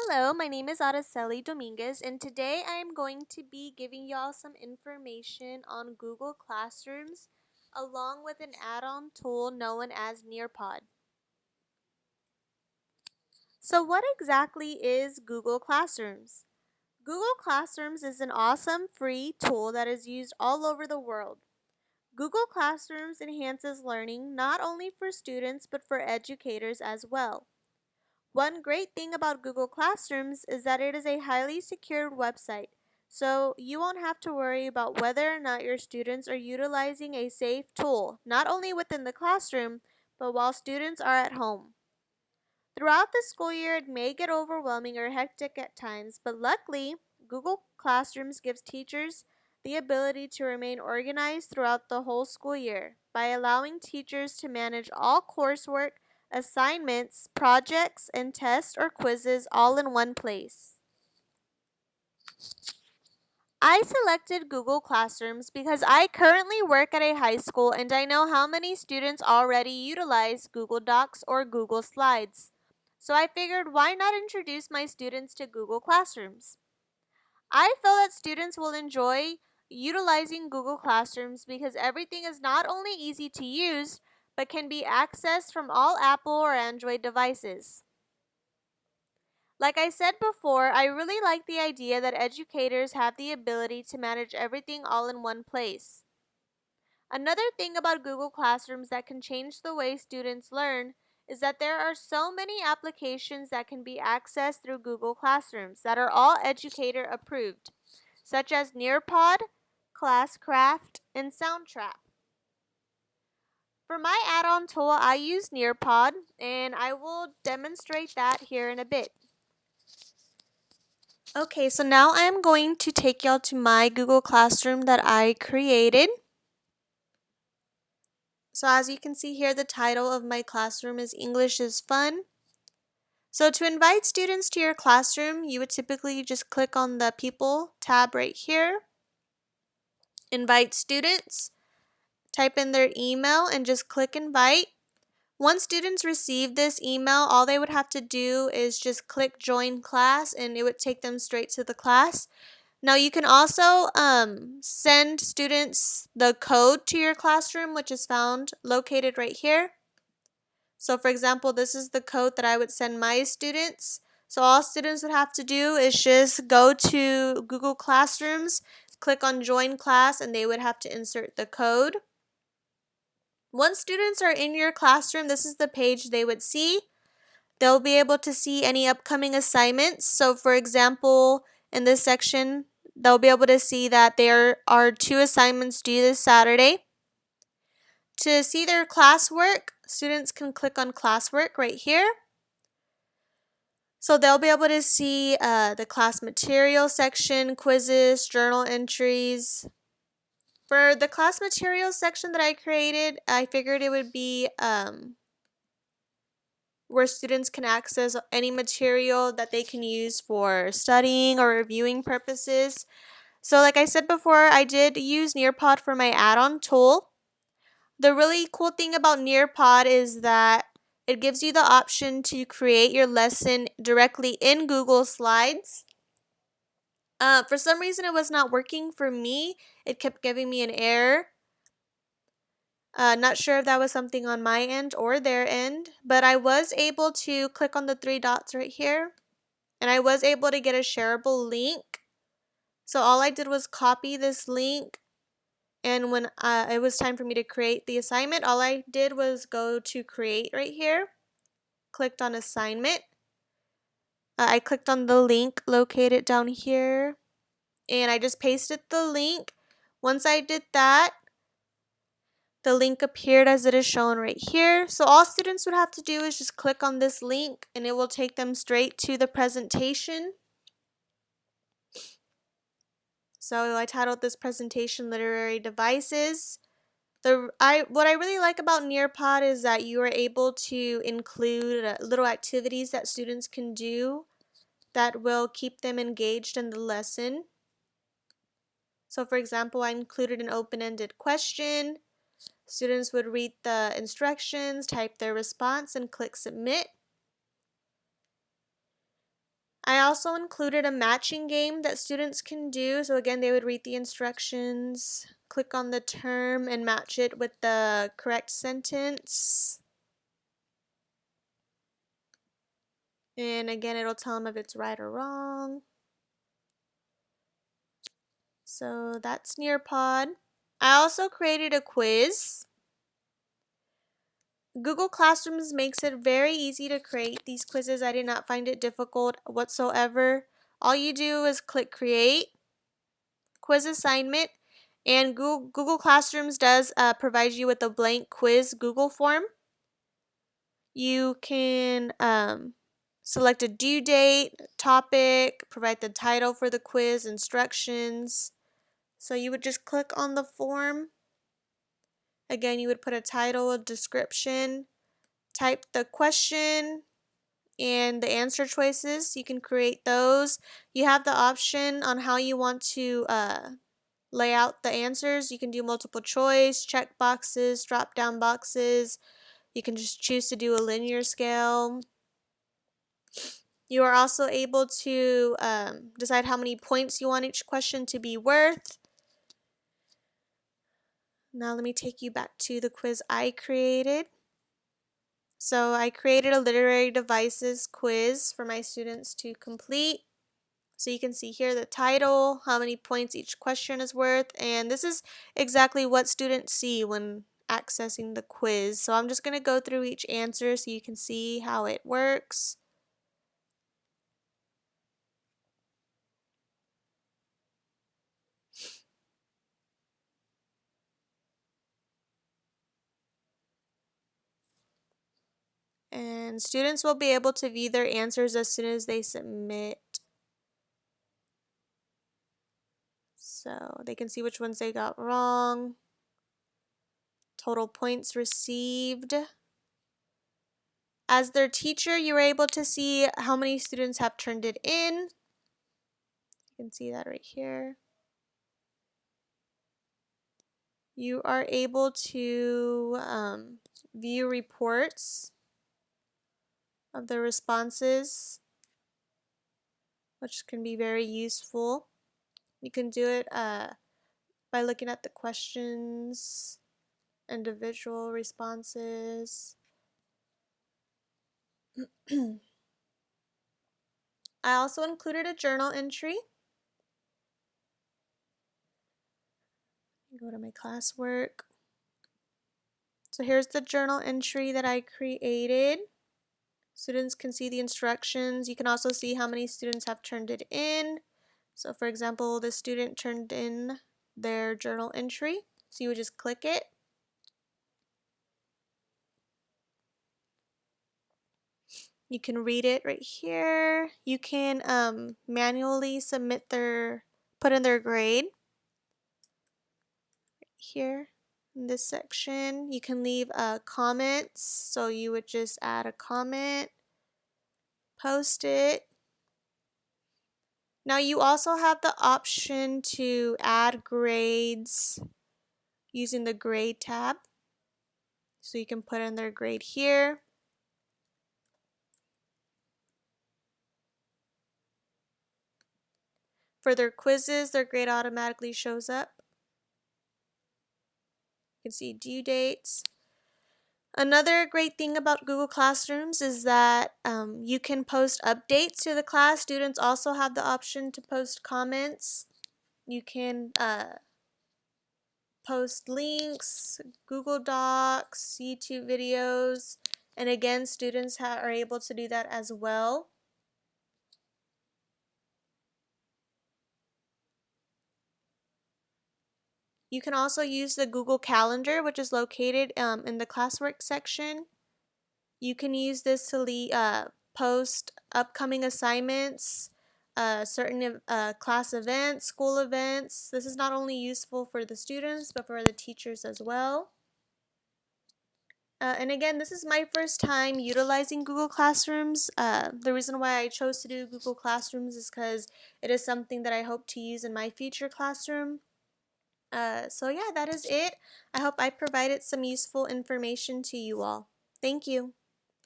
Hello, my name is Araceli Dominguez, and today I am going to be giving y'all some information on Google Classrooms along with an add-on tool known as Nearpod. So what exactly is Google Classrooms? Google Classrooms is an awesome free tool that is used all over the world. Google Classrooms enhances learning not only for students but for educators as well. One great thing about Google Classrooms is that it is a highly secured website, so you won't have to worry about whether or not your students are utilizing a safe tool, not only within the classroom, but while students are at home. Throughout the school year, it may get overwhelming or hectic at times, but luckily, Google Classrooms gives teachers the ability to remain organized throughout the whole school year by allowing teachers to manage all coursework, assignments, projects, and tests or quizzes all in one place. I selected Google Classrooms because I currently work at a high school and I know how many students already utilize Google Docs or Google Slides. So I figured why not introduce my students to Google Classrooms? I feel that students will enjoy utilizing Google Classrooms because everything is not only easy to use, but can be accessed from all Apple or Android devices. Like I said before, I really like the idea that educators have the ability to manage everything all in one place. Another thing about Google Classrooms that can change the way students learn is that there are so many applications that can be accessed through Google Classrooms that are all educator approved, such as Nearpod, Classcraft, and Soundtrap. For my add-on tool, I use Nearpod, and I will demonstrate that here in a bit. Okay, so now I am going to take y'all to my Google Classroom that I created. So as you can see here, the title of my classroom is English is Fun. So to invite students to your classroom, you would typically just click on the People tab right here. Invite students, type in their email, and just click Invite. Once students receive this email, all they would have to do is just click Join Class, and it would take them straight to the class. Now you can also send students the code to your classroom, which is found located right here. So for example, this is the code that I would send my students. So all students would have to do is just go to Google Classrooms, click on Join Class, and they would have to insert the code. Once students are in your classroom, this is the page they would see. They'll be able to see any upcoming assignments. So for example, in this section, they'll be able to see that there are 2 assignments due this Saturday. To see their classwork, students can click on classwork right here. So they'll be able to see the class material section, quizzes, journal entries. For the class material section that I created, I figured it would be where students can access any material that they can use for studying or reviewing purposes. So like I said before, I did use Nearpod for my add-on tool. The really cool thing about Nearpod is that it gives you the option to create your lesson directly in Google Slides. For some reason, it was not working for me. It kept giving me an error. Not sure if that was something on my end or their end, but I was able to click on the 3 dots right here, and I was able to get a shareable link. So all I did was copy this link, and when it was time for me to create the assignment, all I did was go to create right here, clicked on assignment. I clicked on the link located down here, and I just pasted the link. Once I did that, the link appeared as it is shown right here. So all students would have to do is just click on this link and it will take them straight to the presentation. So I titled this presentation Literary Devices. What I really like about Nearpod is that you are able to include little activities that students can do that will keep them engaged in the lesson. So for example, I included an open-ended question. Students would read the instructions, type their response, and click submit. I also included a matching game that students can do. So again, they would read the instructions, click on the term, and match it with the correct sentence. And again, it'll tell them if it's right or wrong. So that's Nearpod. I also created a quiz. Google Classrooms makes it very easy to create these quizzes. I did not find it difficult whatsoever. All you do is click Create, Quiz Assignment, and Google Classrooms does provide you with a blank quiz Google form. You can select a due date, topic, provide the title for the quiz, instructions. So you would just click on the form. Again, you would put a title, a description, type the question, and the answer choices. You can create those. You have the option on how you want to lay out the answers. You can do multiple choice, check boxes, drop down boxes. You can just choose to do a linear scale. You are also able to decide how many points you want each question to be worth. Now let me take you back to the quiz I created. So I created a literary devices quiz for my students to complete. So you can see here the title, how many points each question is worth, and this is exactly what students see when accessing the quiz. So I'm just going to go through each answer so you can see how it works. And students will be able to view their answers as soon as they submit. So they can see which ones they got wrong. Total points received. As their teacher, you are able to see how many students have turned it in. You can see that right here. You are able to view reports of the responses, which can be very useful. You can do it by looking at the questions, individual responses. I also included a journal entry. Go to my classwork. So here's the journal entry that I created. Students can see the instructions. You can also see how many students have turned it in. So for example, the student turned in their journal entry. So you would just click it. You can read it right here. You can manually put in their grade right here in this section. You can leave comments. So you would just add a comment, post it. Now you also have the option to add grades using the grade tab. So you can put in their grade here. For their quizzes, their grade automatically shows up. You can see due dates. Another great thing about Google Classrooms is that you can post updates to the class. Students also have the option to post comments. You can post links, Google Docs, YouTube videos, and again, students are able to do that as well. You can also use the Google Calendar, which is located in the classwork section. You can use this to post upcoming assignments, certain class events, school events. This is not only useful for the students, but for the teachers as well. And again, this is my first time utilizing Google Classrooms. The reason why I chose to do Google Classrooms is because it is something that I hope to use in my future classroom. So yeah, that is it. I hope I provided some useful information to you all. Thank you.